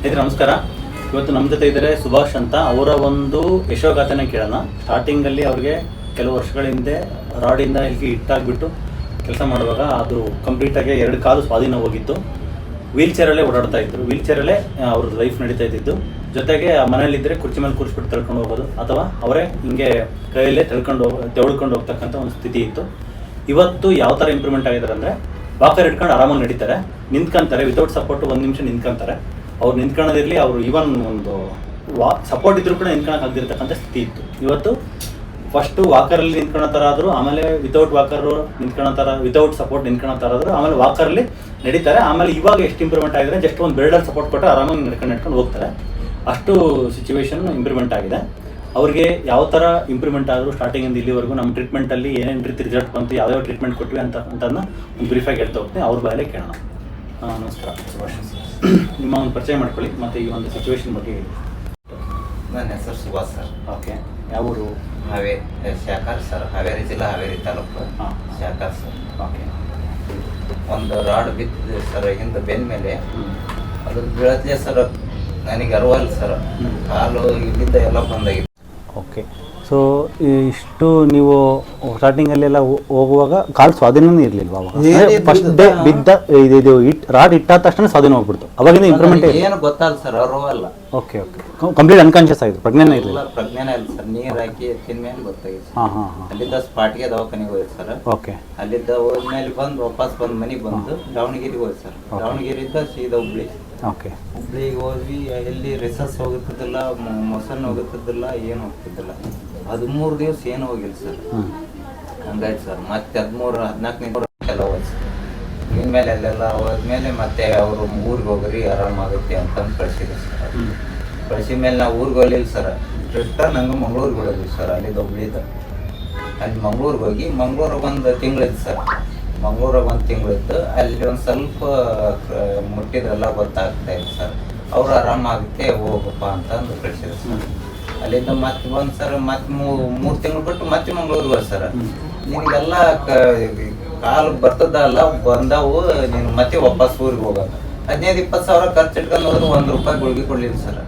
ಸ್ನೇಹಿತರೆ ನಮಸ್ಕಾರ. ಇವತ್ತು ನಮ್ಮ ಜೊತೆ ಇದ್ದಾರೆ ಸುಭಾಷ್ ಅಂತ. ಅವರ ಒಂದು ಯಶೋಗಾಥೆನ ಕೇಳೋಣ. ಸ್ಟಾರ್ಟಿಂಗಲ್ಲಿ ಅವ್ರಿಗೆ ಕೆಲವು ವರ್ಷಗಳ ಹಿಂದೆ ರಾಡಿಂದ ಇಲ್ಲಿ ಇಟ್ಟಾಗ್ಬಿಟ್ಟು ಕೆಲಸ ಮಾಡುವಾಗ ಅದು ಕಂಪ್ಲೀಟಾಗಿ 2 ಕಾಲು ಸ್ವಾಧೀನ ಹೋಗಿತ್ತು. ವೀಲ್ ಚೇರಲ್ಲೇ ಓಡಾಡ್ತಾ ಇದ್ರು. ವೀಲ್ ಚೇರಲ್ಲೇ ಅವ್ರದ್ದು ಲೈಫ್ ನಡೀತಾ ಇದ್ದಿದ್ದು. ಜೊತೆಗೆ ಮನೇಲಿದ್ದರೆ ಕುರ್ಚಿ ಮೇಲೆ ಕೂರಿಸ್ಬಿಟ್ಟು ತಳ್ಕೊಂಡು ಹೋಗೋದು ಅಥವಾ ಅವರೇ ಹಿಂಗೆ ಕೈಯಲ್ಲೇ ತೆಗೆದುಕೊಂಡು ಹೋಗ್ತಕ್ಕಂಥ ಒಂದು ಸ್ಥಿತಿ ಇತ್ತು. ಇವತ್ತು ಯಾವ ಥರ ಇಂಪ್ರೂವ್ಮೆಂಟ್ ಆಗಿದ್ದಾರೆ ಅಂದರೆ ವಾಕರ್ ಇಟ್ಕೊಂಡು ಆರಾಮಾಗಿ ನಡೀತಾರೆ, ನಿಂತ್ಕೊಂತಾರೆ, ವಿತೌಟ್ ಸಪೋರ್ಟು 1 ನಿಮಿಷ ನಿಂತ್ಕೊಂತಾರೆ. ಅವ್ರು ನಿಂತ್ಕೊಳ್ಳೋದಿರಲಿ, ಅವರು ಈವನ್ ಒಂದು ಸಪೋರ್ಟ್ ಇದ್ರೂ ಕೂಡ ನಿಂತ್ಕೊಳಕ್ಕೆ ಆಗದಿರ್ತಕ್ಕಂಥ ಸ್ಥಿತಿ ಇತ್ತು. ಇವತ್ತು ಫಸ್ಟು ವಾಕರಲ್ಲಿ ನಿಂತ್ಕೊಳ್ಳೋ ಥರ ಆದರೂ, ಆಮೇಲೆ ವಿತೌಟ್ ವಾಕರು ನಿಂತ್ಕೊಳ್ಳೋ ಥರ, ವಿತೌಟ್ ಸಪೋರ್ಟ್ ನಿಂತ್ಕೊಳ್ಳೋ ಥರ ಆದರೂ, ಆಮೇಲೆ ವಾಕರಲ್ಲಿ ನಡೀತಾರೆ. ಆಮೇಲೆ ಇವಾಗ ಎಷ್ಟು ಇಂಪ್ರೂವ್ಮೆಂಟ್ ಆಗಿದೆ, ಜಸ್ಟ್ ಒಂದು ಬೆಲ್ಡಲ್ಲಿ ಸಪೋರ್ಟ್ ಕೊಟ್ಟರೆ ಆರಾಮಾಗಿ ನಡ್ಕೊಂಡು ಹೋಗ್ತಾರೆ. ಅಷ್ಟು ಸಿಚುವೇಶನ್ ಇಂಪ್ರೂವ್ಮೆಂಟ್ ಆಗಿದೆ. ಅವ್ರಿಗೆ ಯಾವ ಥರ ಇಂಪ್ರೂವ್ಮೆಂಟ್ ಆದರೂ ಸ್ಟಾರ್ಟಿಂಗಿಂದ ಇಲ್ಲಿವರೆಗೂ ನಮ್ಮ ಟ್ರೀಟ್ಮೆಂಟಲ್ಲಿ ಏನೇನು ರೀತಿ ರಿಸಲ್ಟ್ ಬಂತು, ಯಾವ್ಯಾವ ಟ್ರೀಟ್ಮೆಂಟ್ ಕೊಟ್ವಿ ಅಂತಂದನ್ನ ಒಂದು ಬ್ರೀಫಾಗಿ ಹೇಳ್ತಾ ಹೋಗ್ತೀನಿ. ಅವ್ರ ಬಾಯಲ್ಲೇ ಕೇಳೋಣ. ನಮಸ್ಕಾರ ಸುಭಾಷ್, ನಿಮ್ಮ ಒಂದು ಪರಿಚಯ ಮಾಡ್ಕೊಳ್ಳಿ ಮತ್ತು ಈ ಒಂದು ಸಿಚುವೇಶನ್ ಬಗ್ಗೆ ಹೇಳಿ. ನನ್ನ ಹೆಸರು ಸುಭಾಷ್ ಸರ್. ಓಕೆ, ಯಾವ ಊರು? ಶಾಖಾರ್ ಸರ್, ಹಾವೇರಿ ಜಿಲ್ಲಾ, ಹಾವೇರಿ ತಾಲೂಕು. ಶಾಖಾರ್ ಸರ್. ಓಕೆ, ಒಂದು ರಾಡ್ ಬಿದ್ದಿದೆ ಸರ್ ಹಿಂದೆ ಬೆನ್ನ ಮೇಲೆ. ಅದು ಬೀಳತ್ಲೆ ಸರ್, ನನಗೆ ಅರಿವಲ್ಲ ಸರ್. ಕಾಲು ಇಲ್ಲಿಂದ ಎಲ್ಲ ಬಂದಾಗಿದೆ. ಓಕೆ, ಸೊ ಇಷ್ಟು ನೀವು ಸ್ಟಾರ್ಟಿಂಗಲ್ಲೆಲ್ಲ ಹೋಗುವಾಗ ಕಾಲು ಸ್ವಾಧೀನನೇ ಇರಲಿಲ್ವಾ? ಫಸ್ಟ್ ಡೇ ಬಿದ್ದ ಇದು ರಾಡ್ ಇಟ್ಟಾದ ತಕ್ಷಣ ಸ್ವಾಧೀನ ಹೋಗ್ಬಿಡ್ತು. ಅವಾಗಿಂದ ಇಂಪ್ರೂವ್ಮೆಂಟ್ ಏನು ಗೊತ್ತಲ್ಲ ಸರ್, ಅರಿವಲ್ಲ. ಓಕೆ ಓಕೆ, ಕಂಪ್ಲೀಟ್ ಅನ್ಕಾನ್ಷಿಯಸ್ ಆಯಿತು, ಪ್ರಜ್ಞೆನೇ ಇರಲಿಲ್ಲ? ಪ್ರಜ್ಞೆನೇ ಇಲ್ಲ ಸರ್. ನೀರು ಹಾಕಿ ಎತ್ತಿನ ಮೇಲೆ ಗೊತ್ತಾಗಿದೆ. ಹಾಂ ಹಾಂ ಹಾಂ. ಅಲ್ಲಿದ್ದ ಸ್ಪಾಟ್ಗೆ ದವಾಖಾನೆಗೆ ಹೋಯ್ತು ಸರ್. ಓಕೆ, ಅಲ್ಲಿದ್ದ ಹೋದ್ಮೇಲೆ ಬಂದು ವಾಪಸ್ ಬಂದು ಮನೆಗೆ ಬಂದು ದಾವಣಗೆರೆಗೆ ಹೋಯ್ತು ಸರ್. ದಾವಣಗೆರೆಯಿಂದ ಸೀದಾ ಹುಬ್ಳಿ. ಓಕೆ, ಹುಬ್ಳಿಗೆ ಹೋದ್ವಿ. ಎಲ್ಲಿ ರಿಸರ್ಚ್ ಹೋಗುತ್ತಿದ್ದಿಲ್ಲ, ಮೊಸನ್ ಹೋಗುತ್ತಿದ್ದಿಲ್ಲ, ಏನು ಹೋಗ್ತಿದ್ದಿಲ್ಲ. 13 ದಿವಸ ಏನು ಹೋಗಿಲ್ಲ ಸರ್. ಹಂಗಾಯ್ತು ಸರ್. ಮತ್ತೆ 13-14 ಎಲ್ಲ ಹೋಯ್ತು ಸರ್. ಇನ್ಮೇಲೆ ಅಲ್ಲೆಲ್ಲ ಹೋದ್ಮೇಲೆ ಮತ್ತೆ ಅವರು ಊರಿಗೆ ಹೋಗ್ರಿ ಆರಾಮಾಗುತ್ತೆ ಅಂತಂದು ಕಳಿಸಿದ್ರು ಸರ್. ಕಳಿಸಿದ ಮೇಲೆ ನಾವು ಊರಿಗೆ ಹೋಗ್ಲಿಲ್ಲ ಸರ್. ರಿಟರ್ನ್ ಹಂಗೆ ಮಂಗ್ಳೂರಿಗೆ ಹೋಗಿದ್ವಿ ಸರ್. ಅಲ್ಲಿದ್ದ ಹುಬ್ಳಿದ ಅಲ್ಲಿ ಮಂಗ್ಳೂರಿಗೆ ಹೋಗಿ, ಮಂಗ್ಳೂರಿಗೆ ಒಂದು ತಿಂಗಳಿತ್ತು ಸರ್. ಮಂಗ್ಳೂರಾಗ 1 ತಿಂಗಳಿತ್ತು. ಅಲ್ಲಿ ಒಂದು ಸ್ವಲ್ಪ ಮುಟ್ಟಿದ್ರೆಲ್ಲ ಗೊತ್ತಾಗ್ತಾ ಇತ್ತು ಸರ್. ಅವ್ರು ಆರಾಮಾಗುತ್ತೆ ಹೋಗಪ್ಪ ಅಂತಂದು ಕಳಿಸಿದ್ರು ಸರ್. ಅಲ್ಲಿಂದ ಮತ್ತೆ ಬಂದು ಸರ್, ಮತ್ತೆ 3 ತಿಂಗಳು ಬಿಟ್ಟು ಮತ್ತೆ ಮಂಗ್ಳೂರಿಗೆ ಹೋಗಿ ಸರ್. ನಿನಗೆಲ್ಲ ಕಾಲು ಬರ್ತದಲ್ಲ ಬಂದವು, ನೀನು ಮತ್ತೆ ವಾಪಸ್ ಊರಿಗೆ ಹೋಗೋದು. 15-20 ಸಾವಿರ ಖರ್ಚು ಇಟ್ಕೊಂಡು ಹೋದ್ರೆ 1 ರೂಪಾಯಿ ಗುಳಿಗೆ ಕೊಡ್ಲಿಲ್ಲ ಸರ್.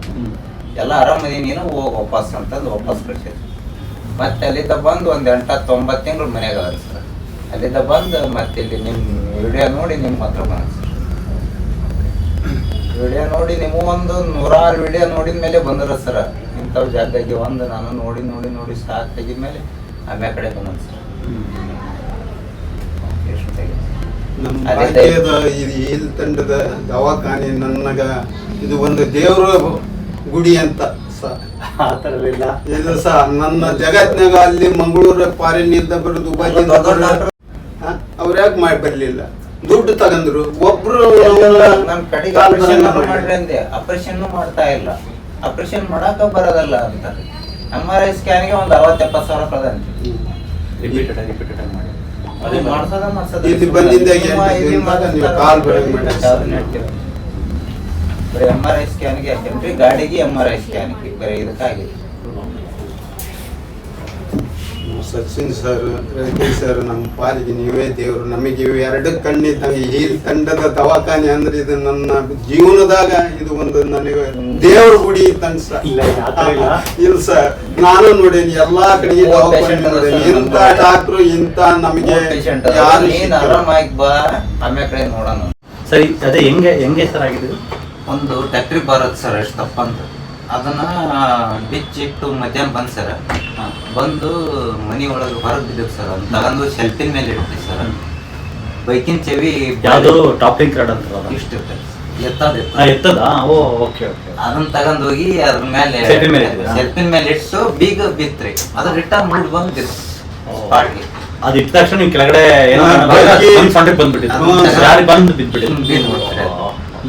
ಎಲ್ಲ ಆರಾಮದಿ, ನೀನು ಹೋಗಿ ವಾಪಸ್ ಅಂತಂದು ವಾಪಸ್ ಕಳಿಸಿದ್ರು. ಮತ್ತೆ ಅಲ್ಲಿಂದ ಬಂದು ಒಂದು 8-9 ತಿಂಗಳು ಮನೆಯಾಗ ಅದ ಸರ್. ಅಲ್ಲಿಂದ ಬಂದು ಮತ್ತೆ ಇಲ್ಲಿ ನಿಮ್ಮ ವಿಡಿಯೋ ನೋಡಿ ನಿಮ್ಮ ಹತ್ರ ಬಂದ ಸರ್. ವಿಡಿಯೋ ನೋಡಿ ನೀವು ಒಂದು 100 ವಿಡಿಯೋ ನೋಡಿದ ಮೇಲೆ ಬಂದ್ರ ಸರ್. ಇಂಥವು ಜಾಗದಾಗಿ ಒಂದು ನಾನು ನೋಡಿ ಸಾಕಾಗಿದ ಮೇಲೆ ಆಮ್ಯಾ ಕಡೆ ಬಂದ ಸರ್. ನಮ್ಮ ಭಾಗ್ಯದ ಇದು ತಂಡದ ದವಾಖಾನೆ ನನಗ ಇದು ಒಂದು ದೇವ್ರ ಗುಡಿ ಅಂತ ಇದು ಸಹ ನನ್ನ ಜಗತ್ನಾಗ ಅಲ್ಲಿ ಮಂಗಳೂರು ಫಾರಿನ್ನಿಂದ ಬರೋದು ಅವ್ರ ಯಾಕೆ ಮಾಡಿ ಬರ್ಲಿಲ್ಲ, ದುಡ್ಡು ತಗಂದ್ರು. ಒಬ್ರು ನಮ್ಮ ಕಡೆಗೆ ಆಪರೇಷನ್ ಮಾಡ್ತಾ ಇಲ್ಲ, ಆಪರೇಷನ್ ಮಾಡಾಕ ಬರೋದಲ್ಲ ಅಂತ. MRI ಸ್ಕ್ಯಾನ್ಗೆ ಒಂದು 60-70 ಸಾವಿರ ಕಳೆದಂತೆ. MRI ಸ್ಕ್ಯಾನ್ಗೆ ಹಾಕೇನ್ರಿ, ಗಾಡಿಗೆ MRI ಸ್ಕ್ಯಾನ್ಗೆ ಬರೀ ಇದಕ್ಕಾಗಿದೆ. ಸಚಿನ್ ಸರ್, ರೆಡ್ಡಿ ಸರ್, ನಮ್ಮ ಪಾಲಿಗೆ ನೀವೇ ದೇವರು. ನಮಗೆ ಇವು 2 ಕಣ್ಣಿದ್ದಂಗೆ. ಈ ತಂಡದ ದವಾಖಾನೆ ಅಂದ್ರೆ ಇದು ನನ್ನ ಜೀವನದಾಗ ಇದು ಒಂದು ನನಗೆ ದೇವ್ರ ಗುಡಿ ಇದ್ದಂಗೆ ಸರ್. ಇಲ್ಲ ಸರ್, ನಾನು ನೋಡೇನಿ ಎಲ್ಲಾ ಕಡೆಗೆ ದವಾಖಾನೆ ನೋಡೇನಿ. ಇಂಥ ಡಾಕ್ಟ್ರು ಇಂಥ ನಮಗೆ ಯಾರು ಆರಾಮಾಗಿ ಬಾ, ಆಮೇಲೆ ಕಡೆ ನೋಡೋಣ. ಸರಿ, ಅದೇ ಹೆಂಗೆ ಸರ್ ಆಗಿದೆ? ಒಂದು ಟ್ಯಾಕ್ಟ್ರಿ ಬರುತ್ತೆ ಸರ್, ಎಷ್ಟು ತಪ್ಪ ಅಂತ ಅದನ್ನ ಬಿಚ್ಚಿಟ್ಟು ಮಧ್ಯಾಹ್ನ ಬಂದು ಸರ್. ಬಂದು ಮನಿ ಒಳಗೆ ಹೊರಗೆ ಬಿದ್ದಿವಿ ಸರ್. ಅದನ್ನ ತಗೊಂಡು ಶೆಲ್ಫಿನ ಮೇಲೆ ಇಡ್ತೀವಿ ಸರ್. ಬೈಕಿನ ಚೆವಿ ಯಾವುದು ಟಾಪಿಂಗ್ ರಾಡ್ ಅಂತ ಇಷ್ಟ ಇರ್ತದೆ, ಎತ್ತದ. ಓಕೆ ಓಕೆ, ಅದನ್ನ ತಗೊಂಡ್ ಹೋಗಿ ಅದ್ರ ಮೇಲೆ ಶೆಲ್ಫಿನ ಮೇಲೆ ಇಟ್ಟು ಬೀಗ ಬಿತ್ರಿ. ಅದ್ರ ರಿಟರ್ನ್ ಮೂಡ್ ಬಂದು ಸ್ಪಾಟ್ಗೆ ಅದು ಇಟ್ಟ ತಕ್ಷಣ ನೀವು ಕೆಳಗಡೆ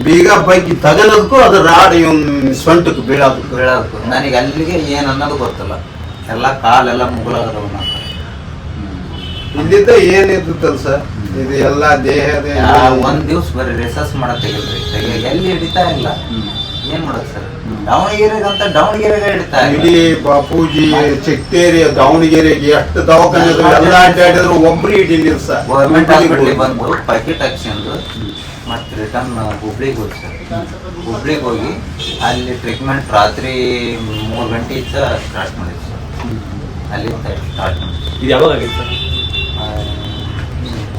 ಬೀಗ ಬೈಕಿ ತಗಲದಕ್ಕೂ ಅದು ರಾಡ್ ಇವನ್ ಸೊಂಟಕ್ಕೆ ಬೀಳೋದಕ್ಕೂ ನನಗೆ ಅಲ್ಲಿಗೆ ಏನ್ ಅನ್ನೋದು ಗೊತ್ತಿಲ್ಲ. ಎಲ್ಲ ಕಾಲೆಲ್ಲ ಮುಗುಲಾಗದವ. ಇಲ್ಲಿದ್ದ ಏನಿರ್ತಲ್ಲ ಸರ್, ಇದು ಎಲ್ಲ ದೇಹದ 1 ದಿವ್ಸ ಬರೀ ರಿಸರ್ಚ್ ಮಾಡಕ್ ತೆಗಿಲ್ರಿ, ಎಲ್ಲಿ ಹಿಡಿತಾ ಇಲ್ಲ. ಏನ್ ಮಾಡೋದು ಸರ್? ದಾವಣಗೆರೆಗಂತ ದಾವಣಗೆರೆಗೆ ಹಿಡಿತಾ ಇಡೀ ಬಾಪೂಜಿ ಚಿಕ್ಕೇರಿ ದಾವಣಗೆರೆಗೆ ಎಷ್ಟು ದವಾಖಾನೆ ಎಲ್ಲ ಅಡ್ಡಾಡಿದ್ರು ಒಬ್ರು ಹಿಡಿಲಿಲ್ಲ ಸರ್. ಗೌರ್ಮೆಂಟ್ ಹಾಸ್ಪಿಟ್ಲಿಗೆ ಬಂದು ಪ್ಯಾಕೆಟ್ ಹಾಕ್ಸ್ಕೊಂಡು ಮತ್ತೆ ರಿಟರ್ನ್ ಹುಬ್ಳಿಗೆ ಹೋಗಿ ಸರ್. ಹುಬ್ಳಿಗೆ ಹೋಗಿ ಅಲ್ಲಿ ಟ್ರೀಟ್ಮೆಂಟ್ ರಾತ್ರಿ 3 ಗಂಟೆಯಿಂದ ಸ್ಟಾರ್ಟ್ ಮಾಡಿದ್ವಿ ಸರ್. ಅಲ್ಲಿಂದ ಸ್ಟಾರ್ಟ್ ಮಾಡಿದ್ವಿ. ಇದು ಯಾವಾಗ ಆಗಿತ್ತು ಸರ್?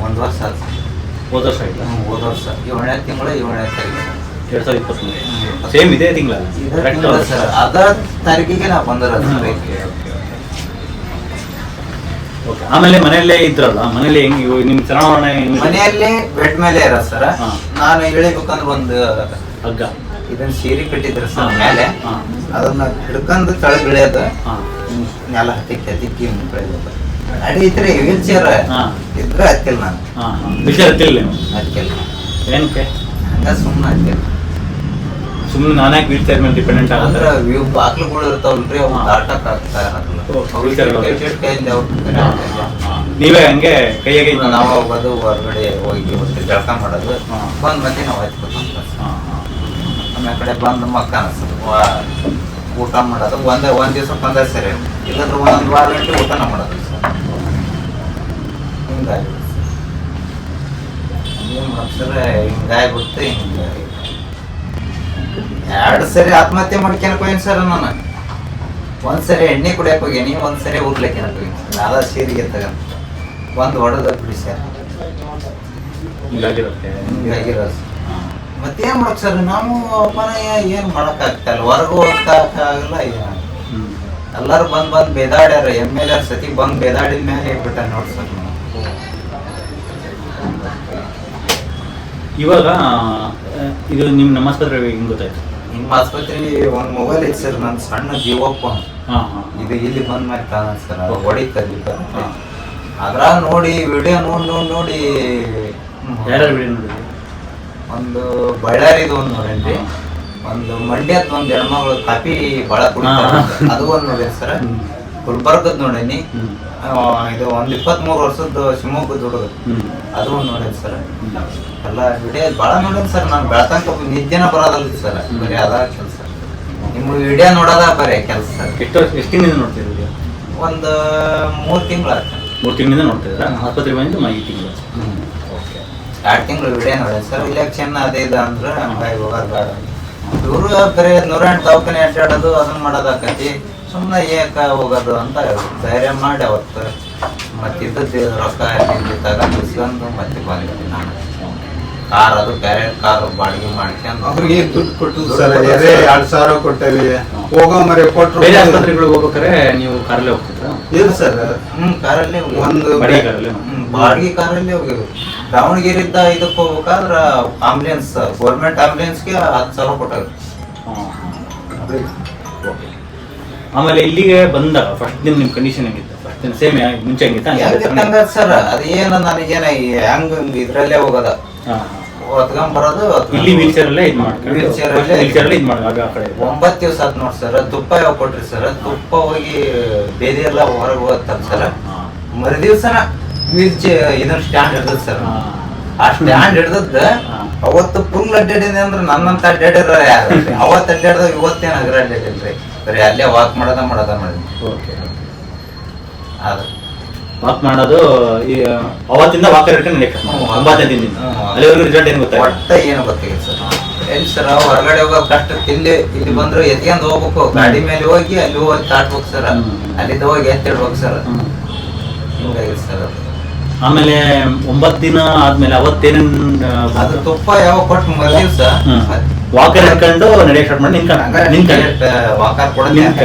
1 ವರ್ಷ ಆಯ್ತು ಸರ್. ಹೋದ ವರ್ಷ ಆಯ್ತಾ? ಹೋದ ವರ್ಷ 7ನೇ ತಿಂಗಳು 7ನೇ ತಾರೀಕು 2023 ಸೇಮ್ ಇದೇ ತಿಂಗಳ ಸರ್. ಅದ ತಾರೀಕಿಗೆ ನಾವು ಬಂದಿರೋದು ಸರ್. ಓಕೆ. ಆಮೇಲೆ ಮನೆಯಲ್ಲೇ ಇದ್ರಲ್ಲ, ಮನೇಲಿ ಹೆಂಗ್ ನಿಮ್ಮ ಚಲಾವಣೆ ಮನೆಯಲ್ಲೇ ಬೆಡ್ ಮೇಲೆ ಇರೋ ಸರ್. ಹಾ. ನಾನು ಇಳಿಬೇಕಂದ್ರೆ ಒಂದು ಹಗ್ಗ ಇದನ್ನ ಸೀರೆ ಕಟ್ಟಿದ್ರು ಸರ್ ಹಾ. ಮೇಲೆ. ಹಾ. ಅದನ್ನ ಹಿಡ್ಕೊಂಡು ತಳಗ್ ಇಳಿಯೋದು, ಹಾಂ ನೆಲ ಹತ್ತಿಕ್ಕಿ ಬೆಳೆಯೋದು. ಅಡಿ ಇದ್ರೆ ವೀಲ್ ಚೇರ್ ಹಾ. ಇದ್ರೆ ಹತ್ತಿಲ್ಲ ನಾನು. ಹಾಂ ಹಾಂ ವಿಷಯ ಹತ್ತಿಲ್ಲ ನೀವು? ಹತ್ತಿಲ್ಲ, ಏನಕ್ಕೆ? ಹಂಗ ಸುಮ್ಮನೆ ಹತ್ತಿಲ್ಲ. ಸುಮ್ಮನೆ ನಾನೇ ವೀಲ್ ಚೇರ್ ಮೇಲೆ ಡಿಪೆಂಡೆಂಟ್ ಅಂದ್ರೆ ಆಗಿದ್ರೆ ಇವು ಬಾಕ್ಲುಗಳು ಇರ್ತಾವಲ್ರಿ, ಅವು ಹಾ. ದಾಟಕ್ ಆಗ್ತಾ ಇರಲ್ಲ. wheel chair ಗಳು. ಕೈಯಲ್ಲಿ ಅವ್ರು ನೀವೇ ಹಂಗೆ ಕೈಯಾಗೆ ನಾವು ಹೋಗೋದು, ಹೊರಗಡೆ ಹೋಗಿ ಒಂದು ಜಳಕ ಮಾಡೋದು, ಹಾ. ಬಂದ್ ಮತ್ತೆ ನಾವು ಹಚ್ಕೊತ ಹಾಂ ಹಾಂ ಆಮೇಲೆ ಕಡೆ ಬಂದು ಮಕ್ಕ ಅನಿಸ್ತದೆ. ಊಟ ಮಾಡೋದು ಒಂದ್ ದಿವಸ ಬಂದ ಸರಿ, ಇಲ್ಲಾಂದ್ರೆ 1 ವಾರ ಗಂಟೆ ಊಟನ ಮಾಡೋದು ಸರ್. ಹಿಂಗಾಗಿ ಏನು ಸರ್, ಹಿಂಗಾಗ್ಬಿಟ್ಟು ಹಿಂಗೆ 2 ಸರಿ ಆತ್ಮಹತ್ಯೆ ಮಾಡ್ಕೊಳಕ್ ಹೋಗಿನಿ ಸರ್ ನಾನು. 1 ಸರಿ ಎಣ್ಣೆ ಕುಡಿಯಕ್ಕೆ ಹೋಗೀನಿ, 1 ಸರಿ ಊರ್ಲಿಕ್ಕೆ ಹೋಗಿನಿ. ನಾದ ಸೀರಿಗೆ ತಗೊಂಡು ಒಂದು ಹೊಡೆದ ಬಿಡಿ ಸರ್. ಹಿಂಗಾಗಿರುತ್ತೆ. ಹಿಂಗಾಗಿರೋದು ಮತ್ತೇನ್ ಮಾಡಕ್ ಸರ್, ನಾವು ಅಪ್ಪನ ಏನ್ ಮಾಡಕ್ ಆಗ್ತಲ್ಲ, ಹೊರಗೂ ಹೋಗಕ್ಕಾಗಲ್ಲ. ಎಲ್ಲಾರು ಬಂದ್ ಬೇದಾಡ್ಯಾರ. MLA ಸತಿ ಬಂದ್ ಬೇದಾಡಿದ ಮೇಲೆ ಹೇಳ್ಬಿಟ್ಟ ನೋಡಿ ಸರ್. ಇವಾಗ ಇದು ನಿಮ್ಮ ನಮ್ಮ ಆಸ್ಪತ್ರೆ ಹೆಂಗ್ ಗೊತ್ತಾಯ್ತು? ನಿಮ್ಮ ಆಸ್ಪತ್ರೆ ಒಂದ್ ಮೊಬೈಲ್ ಐತಿ ಸರ್, ನನ್ ಸಣ್ಣ ಜೀವಪ್ಪ. ಹಾಂ ಹಾಂ ಇದು ಇಲ್ಲಿ ಬಂದ ಮೇಲೆ ಕಾಣ ಸರ್, ಹೊಡಿತಲ್ಲಿ ಹಾಂ. ಅದ್ರ ನೋಡಿ ವಿಡಿಯೋ ನೋಡಿ ಯಾರ್ಯಾರು ವಿಡಿಯೋ ನೋಡಿದ್ರಿ? ಒಂದು ಬಳ್ಳಾರಿದು ಒಂದು ನೋಡೇನ್ರಿ, ಒಂದು ಮಂಡ್ಯದ ಒಂದು ಹೆಣ್ಮಗಳು ಕಾಫಿ ಬಾಳ ಕುಡಿತಾರ, ಅದು ಒಂದು ನೋಡಿರಿ ಸರ್. ಗುಲ್ಬರ್ಗದ ನೋಡೇನಿ. ಇದು ಒಂದು 23 ವರ್ಷದ ಶಿವಮೊಗ್ಗದ ಹುಡುಗ, ಅದು ಒಂದು ನೋಡೇನಿ ಸರ್. ಎಲ್ಲ ವಿಡಿಯೋ ಭಾಳ ನೋಡೇನಿ ಸರ್. ನಾನು ಬೆಳತಂಕ ನಿದ್ದೆನ ಬರೋದಲ್ಲ ಸರ್, ಬರೀ ಅದ ಕೆಲಸ. ನಿಮ್ಮ ವಿಡಿಯೋ ನೋಡೋದ ಬರೀ ಕೆಲಸ ಸರ್. ಎಷ್ಟು ತಿಂಗಳಿಂದ ನೋಡ್ತೀರಿ ವಿಡಿಯೋ? ಒಂದು 3 ತಿಂಗಳು ಆಯ್ತು. 3 ತಿಂಗಳಿಂದ ನೋಡ್ತಿದ್ದೀರಾ? ಆಸ್ಪತ್ರೆ ಬಂದು ಈ ತಿಂಗಳು? ಓಕೆ. 2 ತಿಂಗಳು ವಿಡಿಯೋ ನೋಡಿ ಸರ್. ಇಲೆಕ್ಷನ್ ಅದೇ ಇದು ಅಂದ್ರೆ ಹಂಗಾಗಿ ಹೋಗೋದು ಬೇಡ. ಇವರು ಬರೀ 108 ದವಾಖಾನೆ ಅಡ್ಡಾಡೋದು, ಅದನ್ನ ಮಾಡೋದಾಕತಿ. ಸುಮ್ಮನೆ ಏಕ ಹೋಗೋದು ಅಂತ ಧೈರ್ಯ ಮಾಡಿ ಅವತ್ತು ಮತ್ತಿದ್ದದ್ದು ರೊಕ್ಕ ಇಲ್ಲಿ ತಗೊಂಡು ಮತ್ತೆ ಬಂದಿದ್ದೆ ನಾನು. ಕಾರ್ ಅದು ಬೇರೆ ಕಾರ್ ಬಾಡಿಗೆ ಮಾಡ್ಕೊಂಡು ಅವ್ರಿಗೆ ದುಡ್ಡು ಕೊಟ್ಟು ಸರ್ 2,000 ಕೊಟ್ಟವಿ. ಹೋಗೋ ಮರೆ ಕೊಟ್ಟರು. ಬೇರೆ ಆಸ್ಪತ್ರೆಗಳಿಗೆ ಹೋಗ್ಬೇಕಾದ್ರೆ ನೀವು ಕಾರಲ್ಲೇ ಹೋಗ್ತಿದ್ರಾ? ಇಲ್ಲ ಸರ್, ಕಾರಲ್ಲಿ ಒಂದು ಬಾಡಿಗೆ ಕಾರಲ್ಲಿ? ಬಾಡಿಗೆ ಕಾರಲ್ಲಿ ಹೋಗಿವಿ. ದಾವಣಗೆರೆಯಿಂದ ಇದಕ್ಕೆ ಹೋಗ್ಬೇಕಾದ್ರ ಆಂಬುಲೆನ್ಸ್, ಗೌರ್ಮೆಂಟ್ ಆಂಬುಲೆನ್ಸ್ಗೆ 10,000 ಕೊಟ್ಟರು. ಆಮೇಲೆ ಇಲ್ಲಿಗೆ ಬಂದಾಗ ಫಸ್ಟ್ ದಿನ ನಿಮ್ಮ ಕಂಡೀಷನ್ ಹೆಂಗಿತ್ತು? ಫಸ್ಟ್ ದಿನ ಸೇಮ್ ಮುಂಚೆ ಹೆಂಗಿತ್ತು? ಸರ್ ಅದೇನು ನನಗೇನ ಹೆಂಗ್ ಇದ್ರಲ್ಲೇ ಹೋಗೋದ, ಹೊತ್ಕೊಂಡ್ ಬರೋದು. ಇಲ್ಲಿ ವೀಲ್ ಚೇರ್ ಅಲ್ಲೇ ಇದು ಮಾಡ್ಕೊಂಡು Wheel chair ಅಲ್ಲೇ ವೀಲ್ ಚೇರ್ ಅಲ್ಲೇ ಇದು ಮಾಡಿ ಆ ಕಡೆ 9 ದಿವಸ ಆತ್ ನೋಡಿ ಸರ್. ತುಪ್ಪ ಯಾವ ಕೊಟ್ರಿ ಸರ್, ತುಪ್ಪ ಹೋಗಿ ಬೇದಿ ಎಲ್ಲ ಹೊರಗೆ ಹೋಗ್ತಾರ ಸರ್. ಮರು ದಿವ್ಸನ ವೀಲ್ ಚೇರ್ ಇದನ್ನ ಸ್ಟ್ಯಾಂಡ್ ಹಿಡ್ದದ್ ಸರ್. ಆ ಸ್ಟ್ಯಾಂಡ್ ಹಿಡ್ದದ್ ಅವತ್ತು ಫುಲ್ ಅಡ್ಡಾಡಿದೆ ಅಂದ್ರೆ ನನ್ನಂತ ಅಡ್ಡಾಡಿರ ಯಾರು? ಅವತ್ತು ಅಡ್ಡಾಡ್ದಾಗ ಇವತ್ತೇನು ಅಗ್ರ ಅಡ್ಡಾಡಿಲ್ರಿ, ಬರೀ ಅಲ್ಲೇ ವಾಕ್ ಮಾಡೋದ ಮಾಡಿ. ಓಕೆ. ಅದು ವಾಕ್ ಮಾಡೋದು ಅವತ್ತಿಂದ ವಾಕರ್ ಇಟ್ಕೊಂಡು ನೆಕ್ಸ್ಟ್ 9ನೇ ದಿನದಿಂದ ಅಲ್ಲಿವರೆಗೂ ರಿಸಲ್ಟ್ ಏನು ಗೊತ್ತಾಗ ಒಟ್ಟ ಏನು ಗೊತ್ತಾಗಿಲ್ಲ ಸರ್. ಎಲ್ಲಿ ಸರ್ ಹೊರಗಡೆ ಹೋಗೋ ಕಷ್ಟ. ಇಲ್ಲಿ ಬಂದ್ರೆ ಎತ್ಕೊಂಡ್ ಹೋಗ್ಬೇಕು, ಗಾಡಿ ಮೇಲೆ ಹೋಗಿ ಅಲ್ಲಿ ಹೋಗಿ ದಾಟ್ಬೇಕು ಸರ್. ಅಲ್ಲಿಂದ ಹೋಗಿ ಎತ್ತಿಡ್ಬೇಕು ಸರ್. ಹಿಂಗಾಗಿತ್ತು ಸರ್. ಆಮೇಲೆ 9 ದಿನ ಆದ್ಮೇಲೆ ಅವತ್ತೇನೇನು ಅದು ತುಪ್ಪ ಯಾವ ಕೊಟ್ಟು ಮರು ದಿವ್ಸ ವಾಕರ್ ಹಿಡ್ಕೊಂಡು ನಡೆಯಕ್ಕೆ ಸ್ಟಾರ್ಟ್ ಮಾಡಿ ನಿಂತ್ಕೊಂಡು ವಾಕರ್ ಕೊಡ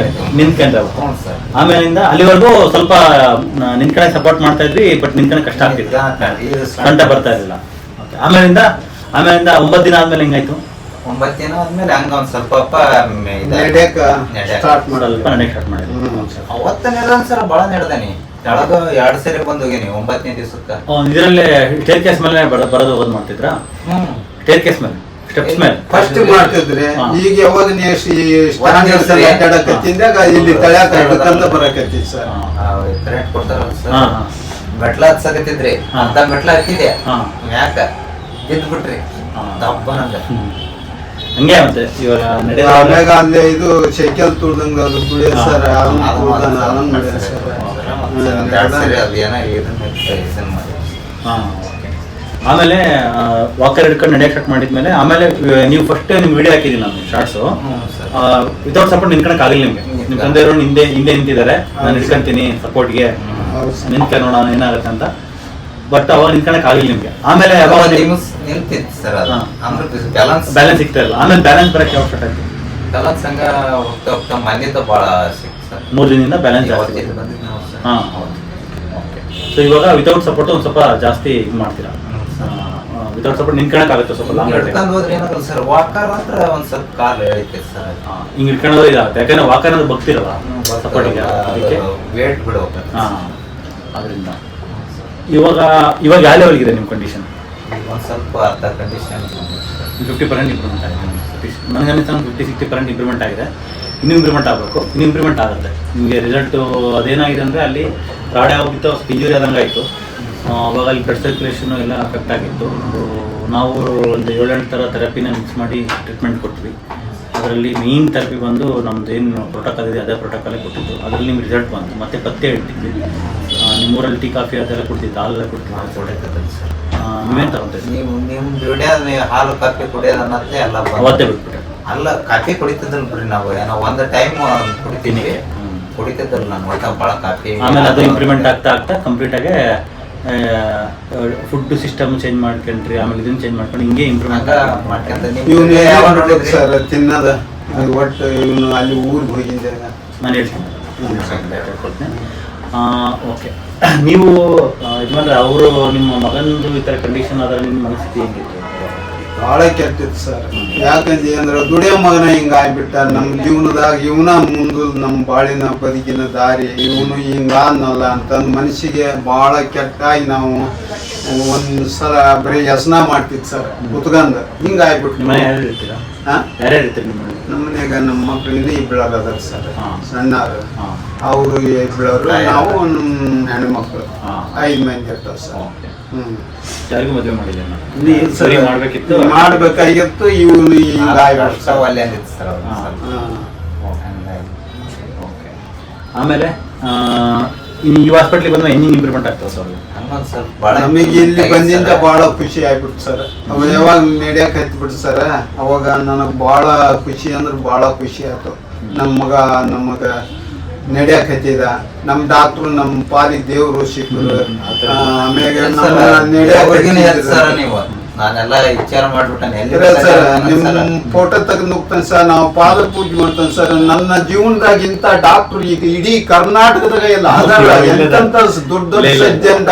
ನಿಂತ್ಕೊಂಡ್ರೆ ಹ್ಞೂ ಸರ್. ಆಮೇಲಿಂದ ಅಲ್ಲಿವರೆಗೂ ಸ್ವಲ್ಪ ನಿಂತ್ಕಡೆ ಸಪೋರ್ಟ್ ಮಾಡ್ತಾ ಇದ್ರಿ, ಬಟ್ ನಿಂತ್ಕಡೆ ಕಷ್ಟ ಆಗ್ತಿತ್ತು, ಕಂಠ ಬರ್ತಾ ಇರಲಿಲ್ಲ. ಓಕೆ. ಆಮೇಲಿಂದ 9 ದಿನ ಆದ್ಮೇಲೆ ಹೆಂಗಾಯ್ತು? 9 ದಿನ ಆದ್ಮೇಲೆ ಹಂಗ ಒಂದ್ ಸ್ವಲ್ಪ ನಡೆಯಕ ಸ್ಟಾರ್ಟ್ ಮಾಡಲ್ಲ. ಸ್ವಲ್ಪ ನಡೆಯಕ್ಕೆ ಸ್ಟಾರ್ಟ್ ಮಾಡಿದ್ರಿ. ಅವತ್ತ ನೆಡ ಸರ್ ಭಾಳ ನೆಡ್ದಾನಿ. ಕೆಳಗ 2 ಸರಿ ಬಂದ್ ಹೋಗಿನಿ 9ನೇ ದಿವಸಕ್ಕ. ಇದರಲ್ಲೇ ಸ್ಟೇರ್ ಕೇಸ್ ಮೇಲೆ ಬರೋದು ಹೋಗೋದು ಮಾಡ್ತಿದ್ರಾ? ಸ್ಟೇರ್ ಕೇಸ್ ಮೇಲೆ, ಸ್ಟೆಪ್ಸ್ ಮೇಲೆ ಫಸ್ಟ್ ಮಾಡ್ತಿದ್ರಿ. ಈಗ ಯಾವಾಗ ಅಡ್ಡಾಡಕತ್ತಿಂದಾಗ ಇಲ್ಲಿ ತಳ್ಯಾಕ ಹಿಡ್ಕೊಂಡ ಬರಕತ್ತಿ ಸರ್. ಕರೆಂಟ್ ಕೊಡ್ತಾರಲ್ಲ ಸರ್, ಮೆಟ್ಲ ಹತ್ಸಕತ್ತಿದ್ರಿ. ಅಂತ ಮೆಟ್ಲ ಹತ್ತಿದೆ, ಯಾಕ ಬಿದ್ದು ಬಿಟ್ರಿ ದಬ್ಬನಂಗ. ಹಂಗೆ ಮತ್ತೆ ಇವಾಗ ಆಮ್ಯಾಗ ಅಲ್ಲೇ ಇದು ಸೈಕಲ್ ತುಳ್ದಂಗ ಅದು ತುಳಿಯ ಸರ್. ಅದನ್ನ ಸರ್ 2 ಸರಿ ಅದು ಏನೋ ಇದನ್ನ ಮಾಡಿ. ಓಕೆ. ಆಮೇಲೆ ವಾಕರ್ ಹಿಡ್ಕೊಂಡು ನಡೆಯಕ್ಕೆ ಸ್ಟಾರ್ಟ್ ಮಾಡಿದ್ಮೇಲೆ ಆಮೇಲೆ ನೀವು ಫಸ್ಟ್ ನಿಮ್ಗೆ ವಿಡಿಯೋ ಹಾಕಿದ್ದೀನಿ ನಾನು ಶಾರ್ಟ್ಸು ಸರ್ ವಿತೌಟ್ ಸಪೋರ್ಟ್ ನಿಂತ್ಕೊಳಕ್ ಆಗಿಲ್ಲ ನಿಮ್ಗೆ ನಿಮ್ಮ ತಂದೆಯವರು ಹಿಂದೆ ನಿಂತಿದ್ದಾರೆ ನಾನು ಹಿಡ್ಕೊಂತೀನಿ ಸಪೋರ್ಟ್ಗೆ ನಿಂತ್ಕ ನೋಡೋಣ ಏನಾಗುತ್ತೆ ಅಂತ ಬಟ್ ಅವಾಗ ನಿಂತ್ಕೊಳಕ್ ಆಗಿಲ್ಲ ನಿಮ್ಗೆ ಆಮೇಲೆ ನಿಲ್ತಿತ್ತು ಸರ್ ಅದು ಅಂದ್ರೆ ಬ್ಯಾಲೆನ್ಸ್ ಬ್ಯಾಲೆನ್ಸ್ ಸಿಗ್ತಾ ಇಲ್ಲ ಆಮೇಲೆ ಬ್ಯಾಲೆನ್ಸ್ ಬರಕ್ಕೆ ಯಾವ ಸ್ಟಾರ್ಟ್ ಆಯ್ತು ಬ್ಯಾಲೆನ್ಸ್ ಹಂಗ ಹೋಗ್ತಾ ಹೋಗ್ತಾ ಮನೆಯಿಂದ ಭಾಳ ಸಿಕ್ತು ಸರ್ 3 ದಿನದಿಂದ ಬ್ಯಾಲೆನ್ಸ್ ಜಾಸ್ತಿ ಇವತ್ತಿದ್ದು ಬಂದಿದ್ದು ನಾವು ಸರ್ ಹಾಂ ಓಕೆ ಸೊ ಇವಾಗ ವಿತೌಟ್ ಸಪೋರ್ಟ್ ಒಂದು ಸ್ವಲ್ಪ ಜಾಸ್ತಿ ಇದು ಮಾಡ್ತೀರಾ ವಿತೌಟ್ ಸಪೋರ್ಟ್ ನಿಂತ್ಕೊಳಕ್ ಆಗುತ್ತೆ ಸ್ವಲ್ಪ ಲಾಂಗ್ ಹಿಡ್ಕೊಂಡು ಹೋದ್ರೆ ಏನಾಗಲ್ಲ ಸರ್ ವಾಕರ್ ಅಂದ್ರೆ ಒಂದ್ ಸ್ವಲ್ಪ ಕಾಲು ಎಳಿತೈತೆ ಸರ್ ಹಿಂಗೆ ಹಿಡ್ಕೊಳ್ಳೋದು ಇದಾಗುತ್ತೆ ಯಾಕಂದ್ರೆ ವಾಕರ್ ಅಂದ್ರೆ ಭಕ್ತಿರಲ್ಲ ಸಪೋರ್ಟಿಗೆ ಅದಕ್ಕೆ ವೇಟ್ ಬಿಡ್ಬೇಕು ಹಾಂ ಅದರಿಂದ ಇವಾಗ ಯಾವ ಲೆವೆಲ್ಗಿದೆ ನಿಮ್ಮ ಕಂಡೀಷನ್ ಒಂದ್ ಸ್ವಲ್ಪ ಅರ್ಧ ಕಂಡೀಷನ್ 50% ಇಂಪ್ರೂವ್ಮೆಂಟ್ ಆಗಿದೆ ನನಗೆ ಅನಿಸ್ತಾ 50-60% ಇಂಪ್ರೂವ್ಮೆಂಟ್ ಆಗಿದೆ ಇನ್ನೂ ಇಂಪ್ರೂವ್ಮೆಂಟ್ ಆಗಬೇಕು ಇನ್ನೂ ಇಂಪ್ರೂವ್ಮೆಂಟ್ ಆಗುತ್ತೆ ನಿಮಗೆ ರಿಸಲ್ಟು ಅದೇನಾಗಿದೆ ಅಂದರೆ ಅಲ್ಲಿ ರಾಡೆ ಹೋಗಿತ್ತು ಇಂಜುರಿ ಆದಂಗೆ ಆಯಿತು ಅವಾಗ ಅಲ್ಲಿ ಬ್ಲಡ್ ಸರ್ಕ್ಯುಲೇಷನ್ ಎಲ್ಲ ಅಫೆಕ್ಟ್ ಆಗಿತ್ತು ನಾವು ಒಂದು 7-8 ಥರ ಥೆರಪಿನ ಮಿಕ್ಸ್ ಮಾಡಿ ಟ್ರೀಟ್ಮೆಂಟ್ ಕೊಟ್ವಿ ಅದರಲ್ಲಿ ಮೇಯ್ನ್ ಥೆರಪಿ ಬಂದು ನಮ್ದು ಏನು ಪ್ರೋಟೋಕಾಲ್ ಇದೆ ಅದೇ ಪ್ರೋಟೋಕಾಲೇ ಕೊಟ್ಟಿದ್ದು ಅದರಲ್ಲಿ ನಿಮ್ಗೆ ರಿಸಲ್ಟ್ ಬಂತು ಮತ್ತೆ ಪತ್ತೆ ಇಟ್ಟಿದ್ವಿ ನಿಮ್ಮೂರಲ್ಲಿ ಟೀ ಕಾಫಿ ಅದೆಲ್ಲ ಕೊಡ್ತಿದ್ದು ಹಾಲೆಲ್ಲ ಕೊಡ್ತಿದ್ದು ಸರ್ ನೀವೇನು ತಗೊಂತೀರಿ ನೀವು ನಿಮ್ಮ ವಿಡಿಯೋ ಹಾಲು ಕಾಫಿ ಕುಡಿಯೋದು ಅನ್ನತ್ತೆ ಎಲ್ಲ ಅವತ್ತೇ ಬಿಟ್ಬಿಟ್ಟೆ ಅಲ್ಲ ಕಾಫಿ ಕುಡಿತಿದ್ದಲ್ಲ ಬಿಡ್ರಿ ನಾವು ಏನೋ ಒಂದು ಟೈಮ್ ಕುಡಿತೀನಿ ಕುಡಿತಿದ್ದಲ್ಲ ನಾನು ಒಟ್ಟ ಭಾಳ ಕಾಫಿ ಆಮೇಲೆ ಅದು ಇಂಪ್ರೂವ್ಮೆಂಟ್ ಆಗ್ತಾ ಕಂಪ್ಲೀಟಾಗಿ ಫುಡ್ ಸಿಸ್ಟಮ್ ಚೇಂಜ್ ಮಾಡ್ಕೊಂಡ್ರಿ ಆಮೇಲೆ ಇದನ್ನ ಚೇಂಜ್ ಮಾಡ್ಕೊಂಡು ಹಿಂಗೆ ಇಂಪ್ರೂವ್ಮೆಂಟ್ ಮಾಡ್ಕೊಂತ ಇವನು ಯಾವ ನೀವು ಸರ್ ತಿನ್ನದ ಒಟ್ಟು ಇವನು ಅಲ್ಲಿ ಊರಿಗೆ ಹೋಗಿದ್ದಾಗ ನಾನು ಹೇಳ್ತೀನಿ ಓಕೆ ನೀವು ಯಜಮಾನ್ರೆ ಅವರು ನಿಮ್ಮ ಮಗಂದು ಈ ಥರ ಕಂಡೀಷನ್ ಆದ್ರೆ ನಿಮ್ಮ ಮನಸ್ಥಿತಿ ಹೆಂಗಿತ್ತು ಬಹಳ ಕೆಟ್ಟಿತ್ತು ಸರ್ ಯಾಕಂದ್ರೆ ಅಂದ್ರೆ ದುಡಿಯೋ ಮಗನ ಹಿಂಗ ಆಗ್ಬಿಟ್ಟ ನಮ್ಮ ಜೀವನದಾಗ ಇವನ ಮುಂದೆ ನಮ್ಮ ಬಾಳಿನ ಬದುಕಿನ ದಾರಿ ಇವನು ಹಿಂಗ ಅನ್ನಲ್ಲ ಅಂತಂದು ಮನಸ್ಸಿಗೆ ಬಹಳ ಕೆಟ್ಟಾಗಿ ನಾವು ಒಂದು ಸಲ ಬರೀ ವ್ಯಸನ ಮಾಡ್ತಿತ್ತು ಸರ್ ಕುತ್ಕಂದು ಹಿಂಗ ಆಗ್ಬಿಟ್ಟು ನಿಮ್ಮ ಮನೆ ಯಾರು ಇರ್ತೀರಾ ಯಾರ್ಯಾರು ಇರ್ತೀರಿ ನಿಮ್ಮ ಮನೆ ನಮ್ಮ ಮನ್ಯಾಗ ನಮ್ಮ ಮಕ್ಕಳಿಂದ ಇಬ್ಬಳರು ಅದಾರ ಸರ್ ಸಣ್ಣರು ಹಾಂ ಅವರು ಇಬ್ಬಳರು ನಾವು ನಮ್ಮ ಹೆಣ್ಮಕ್ಳು ಹಾಂ 5 ಮಂದಿ ಇರ್ತಾವ ಸರ್ ಓಕೆ ಹ್ಮ್ ಯಾರಿಗೂ ಮದುವೆ ಮಾಡಿಲ್ಲ ನಾನು ಸರಿ ಮಾಡಬೇಕಿತ್ತು ಮಾಡ್ಬೇಕಾಗಿತ್ತು ಇವನು ಹಿಂಗ ಆಗ್ಬಿಟ್ಟು ಸರ್ ಒಳ್ಳೆ ಅಂದಿತ್ತು ಸರ್ ಅವ್ರು ಹಾಂ. ಸ್ವಲ್ಪ. ಹಂಗಾಗಿ ಓಕೆ ಆಮೇಲೆ ಈ ಹಾಸ್ಪಿಟ್ಲಿಗೆ ಬಂದ್ರೆ ಹೆಂಗೆ ಇಂಪ್ರೂವ್ಮೆಂಟ್ ಆಗ್ತದೆ ಸರ್ ಹಂಗೊಂದು ಸ್ವಲ್ಪ ಭಾಳ ನಮಗೆ ಇಲ್ಲಿ ಬಂದಿಂದ ಬಹಳ ಖುಷಿ ಆಗ್ಬಿಡ್ತು ಸರ್ ಅವ ಯಾವಾಗ ನಡೆಯಕ್ ಹತ್ಬಿಡ್ತು ಸರ್ ಅವಾಗ ನನಗೆ ಬಹಳ ಖುಷಿ ಅಂದ್ರೆ ಬಹಳ ಖುಷಿ ಆಯ್ತು ನಮ್ಮ ಮಗ ನಡೆಯಕ್ ಹತ್ತಿದ ನಮ್ಮ ಡಾಕ್ಟ್ರು ನಮ್ಮ ಪಾಲಿಗೆ ದೇವ್ರು ಸಿಕ್ಕರು ಆಮೇಲೆ ಸರ್ ನೀವು ನಾನೆಲ್ಲ ವಿಚಾರ ಮಾಡ್ಬಿಟ್ಟೆ ಸರ್ ನಿಮ್ ಫೋಟೋ ತೆಗೆದು ಹೋಗ್ತಾನೆ ಸರ್ ನಾವು ಪಾದ ಪೂಜೆ ಮಾಡ್ತಾನೆ ಸರ್ ನನ್ನ ಜೀವನದಾಗಿಂತ ಡಾಕ್ಟ್ರು ಈಗ ಇಡೀ ಕರ್ನಾಟಕದಾಗ ಎಲ್ಲ ಎಂತ ದೊಡ್ಡ ದೊಡ್ಡ ಸಜ್ಜನ್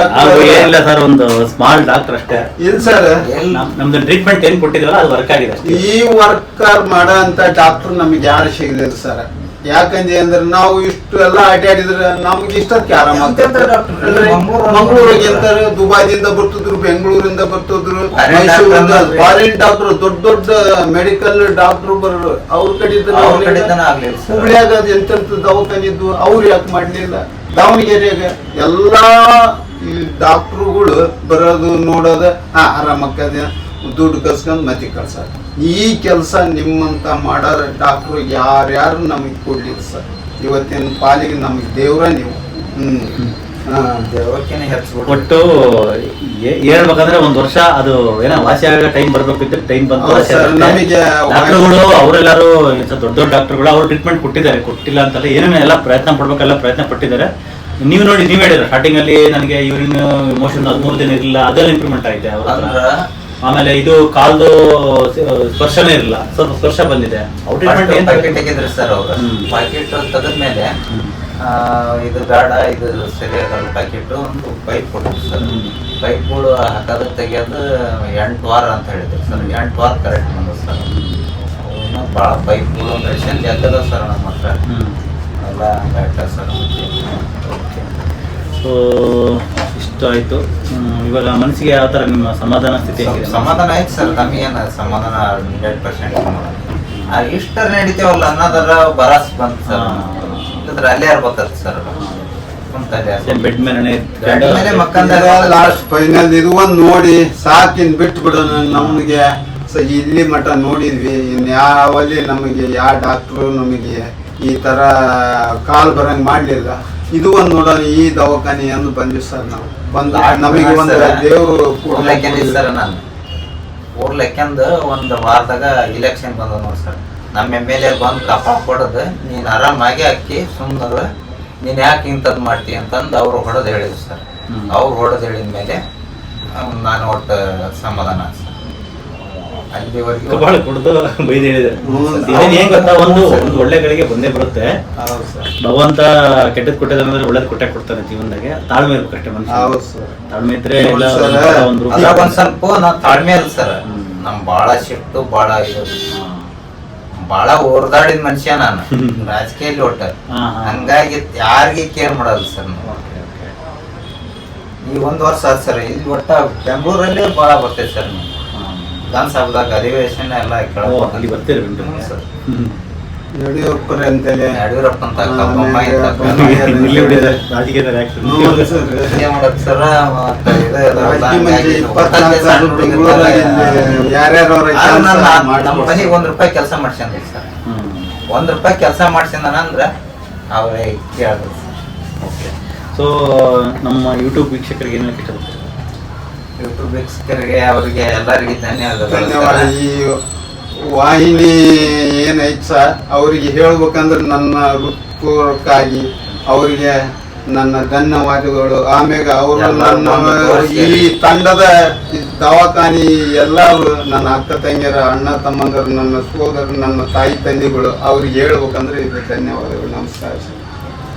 ಇಲ್ಲ ಸರ್ ಒಂದು ಸ್ಮಾಲ್ ಡಾಕ್ಟರ್ ಅಷ್ಟೇ ಇಲ್ಲ ಸರ್ ನಮ್ದು ಟ್ರೀಟ್ಮೆಂಟ್ ಏನ್ ಕೊಟ್ಟಿದ್ರಲ್ಲ ಅದು ವರ್ಕ್ ಆಗಿದೆ ಅಷ್ಟೇ. ಈ ವರ್ಕರ್ ಮಾಡೋ ಅಂತ ಡಾಕ್ಟರ್ ನಮಗೆ ಯಾರು ಸಿಗಲಿಲ್ಲ ಸರ್ ಯಾಕಂದ್ರೆ ಅಂದ್ರೆ ನಾವು ಇಷ್ಟು ಎಲ್ಲ ಅಡ್ಡಾಡಿದ್ರೆ ನಮ್ಗೆ ಇಷ್ಟಕ್ಕೆ ಆರಾಮ ಮಂಗಳೂರಿಗೆ ಎಂತಾರೆ ದುಬೈದಿಂದ ಬರ್ತಿದ್ರು ಬೆಂಗಳೂರಿಂದ ಬರ್ತಿದ್ರು ಮೈಸೂರಿಂದ ಫಾರಿನ್ ಡಾಕ್ಟರ್ ದೊಡ್ಡ ದೊಡ್ಡ ಮೆಡಿಕಲ್ ಡಾಕ್ಟರ್ ಬರೋರು ಅವ್ರ ಕಡೆ ಹುಬ್ಳಿಯಾಗ ಎಂತೆಂತ ದವಾಖಾನೆ ಇದ್ವು ಅವ್ರು ಯಾಕೆ ಮಾಡ್ಲಿಲ್ಲ ದಾವಣಗೆರೆಯಾಗ ಎಲ್ಲಾ ಈ ಡಾಕ್ಟ್ರುಗಳು ಬರೋದು ನೋಡೋದು ಆರಾಮಕ್ಕದ ದುಡ್ಡು ಕಳ್ಸ್ಕೊಂಡ್ ಮತ್ತೆ ಕಳ್ಸಾರ ಈ ಕೆಲಸ ನಿಮ್ಮಂತ ಮಾಡೋರ ಡಾಕ್ಟ್ರು ಯಾರ್ಯಾರು ನಮಗೆ ಕೊಡ್ಲಿಲ್ಲ ಸರ್ ಇವತ್ತಿನ ಪಾಲಿಗೆ ನಮಗೆ ದೇವ್ರ ನೀವು ದೇವಕ್ಕೆನೆ ಹೆಚ್ಚು ಒಟ್ಟು ಹೇಳ್ಬೇಕಂದ್ರೆ ಒಂದ್ ವರ್ಷ ಅದು ಏನೋ ವಾಸಿ ಆಗೋ ಟೈಮ್ ಬರ್ಬೇಕಿದ್ರೆ ಟೈಮ್ ಬಂತು ನಮಗೆ ಡಾಕ್ಟರ್ಗಳು ಅವರೆಲ್ಲರೂ ದೊಡ್ಡ ದೊಡ್ಡ ಡಾಕ್ಟರ್ಗಳು ಅವ್ರು ಟ್ರೀಟ್ಮೆಂಟ್ ಕೊಟ್ಟಿಲ್ಲ ಅಂತಲ್ಲ ಏನೇನೋ ಎಲ್ಲ ಪ್ರಯತ್ನ ಪಡ್ಬೇಕೆಲ್ಲ ಪ್ರಯತ್ನ ಪಟ್ಟಿದ್ದಾರೆ ನೀವು ನೋಡಿ ನೀವ್ ಹೇಳಿದ್ರೆ ಸ್ಟಾರ್ಟಿಂಗ್ ಅಲ್ಲಿ ನನಗೆ ಯೂರಿನ್ ಮೋಷನ್ 13 ದಿನ ಇರಲಿಲ್ಲ ಅದೆಲ್ಲ ಇಂಪ್ರೂವ್ಮೆಂಟ್ ಆಗಿದೆ ಅವ್ರ ಹತ್ರ. ಆಮೇಲೆ ಇದು ಕಾಲ್ದು ಸ್ಪರ್ಶನೇ ಇರಲಿಲ್ಲ ಸ್ವಲ್ಪ ಸ್ಪರ್ಶ ಬಂದಿದೆ ಅವ್ರ ಟ್ರೀಟ್ಮೆಂಟ್ ಪ್ಯಾಕೆಟ್ ತೆಗೆದ್ರಿ ಸರ್ ಅವ್ರು ಪ್ಯಾಕೆಟ್ ತೆಗೆದ್ಮೇಲೆ ಇದು ಬೇಡ ಇದು ಸರಿಯಾದ ಪ್ಯಾಕೆಟ್ ಒಂದು ಪೈಪ್ ಕೊಟ್ಟರು ಸರ್ ಪೈಪ್ಗಳು ಹಾಕೋದು ತೆಗಿಯೋದು 8 ವಾರ ಅಂತ ಹೇಳಿದ್ರು ಸರ್ 8 ವಾರ ಕರೆಕ್ಟ್ ಬಂದು ಸರ್ ಭಾಳ ಪೈಪ್ಗಳು ಮೆಡಿಸಿನ್ ಜಾಗದ ಸರ್ ನಮ್ಮ ಹತ್ರ ಎಲ್ಲ ಹಂಗಾಯ್ತ ಸರ್ ಸೊ ಇಷ್ಟು ಆಯ್ತು ಇವಾಗ ಮನಸ್ಸಿಗೆ ಯಾವ ಥರ ನಿಮ್ಮ ಸಮಾಧಾನ ಸ್ಥಿತಿ ಸಮಾಧಾನ ಆಯ್ತು ಸರ್ ನಮಗೇನು ಸಮಾಧಾನ 100% ಇಷ್ಟರ ನಡೀತೇವಲ್ಲ ಅನ್ನೋದರ ಬರಾಸ್ ಬಂತು ಸರ್ ಇಲ್ಲದ್ರೆ ಅಲ್ಲೇ ಇರ್ಬೇಕತ್ ಸರ್ ಬೆಡ್ ಮೇಲೆ ಲಾಸ್ಟ್ ಫೈನಲ್ ಇದು ಒಂದು ನೋಡಿ ಸಾಕಿನ್ ಬಿಟ್ಟು ಬಿಡೋಣ ನಮಗೆ ಇಲ್ಲಿ ಮಠ ನೋಡಿದ್ವಿ ಇನ್ಯಾವಲ್ಲಿ ನಮಗೆ ಯಾವ ಡಾಕ್ಟ್ರು ನಮಗೆ ಈ ತರ ಕಾಲ್ ಬರಂಗ್ ಮಾಡ್ಲಿಲ್ಲ ಇದು ಒಂದು ನೋಡೋಣ ಈ ದವಾಖಾನೆ ಅಂದು ಬಂದ್ವಿ ಸರ್ ನಾವು ಬಂದು ನಮಗೆ ಒಂದು ದೇವರು ಸರ್ ನಾನು ಊರ್ಲೆಕ್ಕಂದು ಒಂದು ವಾರದಾಗ ಇಲೆಕ್ಷನ್ ಬಂದ ನೋಡಿ ಸರ್. ನಮ್ಮ ಎಮ್.ಎಲ್.ಎ ಬಂದು ಕಪಾಳ ಕೊಡೋದು, ನೀನು ಆರಾಮಾಗಿ ಅಕ್ಕಿ ಸುಮ್ಮನೆ ನೀನು ಯಾಕೆ ಇಂಥದ್ದು ಮಾಡ್ತೀವಿ ಅಂತಂದು ಅವ್ರು ಹೊಡೆದು ಹೇಳಿದ್ರು ಸರ್. ಅವ್ರು ಹೊಡೆದು ಹೇಳಿದ ಮೇಲೆ ನಾನು ಒಟ್ಟು ಸಮಾಧಾನ ಸರ್. ಅಲ್ಲಿವರೆಗೂ ಕಪಾಳ ಕೊಡ್ದು ಬೈದು ಹೇಳಿದ್ದಾರೆ. ಏನ್ ಗೊತ್ತಾ, ಒಂದು ಒಳ್ಳೆ ಗಳಿಗೆ ಬಂದೇ ಬರುತ್ತೆ. ಭಗವಂತ ಕೆಟ್ಟದ್ ಕೊಟ್ಟದಂದ್ರೆ ಒಳ್ಳೇದ್ ಕೊಟ್ಟೆ ಕೊಡ್ತಾನೆ ಜೀವನದಾಗೆ. ತಾಳ್ಮೆ ಇರ್ಬೇಕಷ್ಟೇ ಮನುಷ್ಯ. ತಾಳ್ಮೆ ಇದ್ರೆ ಒಂದ್ ಸ್ವಲ್ಪ ನಾವ್ ತಾಳ್ಮೆ ಅಲ್ಲ ಸರ್. ನಮ್ ಬಾಳ ಶಿಫ್ಟು ಬಾಳ ಬಾಳ ಓರ್ದಾಡಿದ ಮನುಷ್ಯ ನಾನು ರಾಜಕೀಯಲ್ಲಿ ಒಟ್ಟ. ಹಂಗಾಗಿ ಯಾರಿಗೆ ಕೇರ್ ಮಾಡಲ್ಲ ಸರ್ ನಾವು. ಈ 1 ವರ್ಷ ಆದ್ ಸರ್. ಇಲ್ಲಿ ಒಟ್ಟ ಬೆಂಗಳೂರಲ್ಲೇ ಬಾಳ ಬರ್ತೈತೆ ಸರ್. ವಿಧಾನಸಭಾದಾಗ ಅಧಿವೇಶನ ಎಲ್ಲ ಅಲ್ಲಿ ಬರ್ತೀರಿ ಸರ್. ಯಡಿಯೂರಪ್ಪ ಅಂತೇಳಿ ಯಡಿಯೂರಪ್ಪ ಅಂತ ನಮ್ಮ ಮನೆಗೆ ₹1 ಕೆಲಸ ಮಾಡ್ಸ್ಕೊಂಡ್ರಿ ಸರ್. ₹1 ಕೆಲಸ ಮಾಡ್ಸ್ಕೊಂಡನ ಅಂದ್ರ ಅವ್ರೇ ಕೇಳಿದ್ರು ಸರ್. ಓಕೆ. ಸೊ ನಮ್ಮ ಯೂಟ್ಯೂಬ್ ವೀಕ್ಷಕರಿಗೆ ಏನು ಇಷ್ಟಪಡ್ತಾರೆ? ಯೂಟ್ಯೂಬ್ ವೀಕ್ಷಕರಿಗೆ ಅವರಿಗೆ ಎಲ್ಲರಿಗೆ ಧನ್ಯವಾದ. ಈ ವಾಹಿನಿ ಏನೈತ್ ಸರ್, ಅವರಿಗೆ ಹೇಳ್ಬೇಕಂದ್ರೆ ನನ್ನ ಹೃತ್ಪೂರ್ವಕವಾಗಿ ಅವರಿಗೆ ನನ್ನ ಧನ್ಯವಾದಗಳು. ಆಮ್ಯಾಗ ಅವರು ನನ್ನ ಈ ತಂಡದ ದವಾಖಾನಿ ಎಲ್ಲರೂ ನನ್ನ ಅಕ್ಕ ತಂಗಿಯರ, ಅಣ್ಣ ತಮ್ಮಂದರು, ನನ್ನ ಸೋದರರು, ನನ್ನ ತಾಯಿ ತಂದೆಗಳು ಅವ್ರಿಗೆ ಹೇಳ್ಬೇಕಂದ್ರೆ ಇದು ಧನ್ಯವಾದಗಳು. ನಮಸ್ಕಾರ ಸರ್.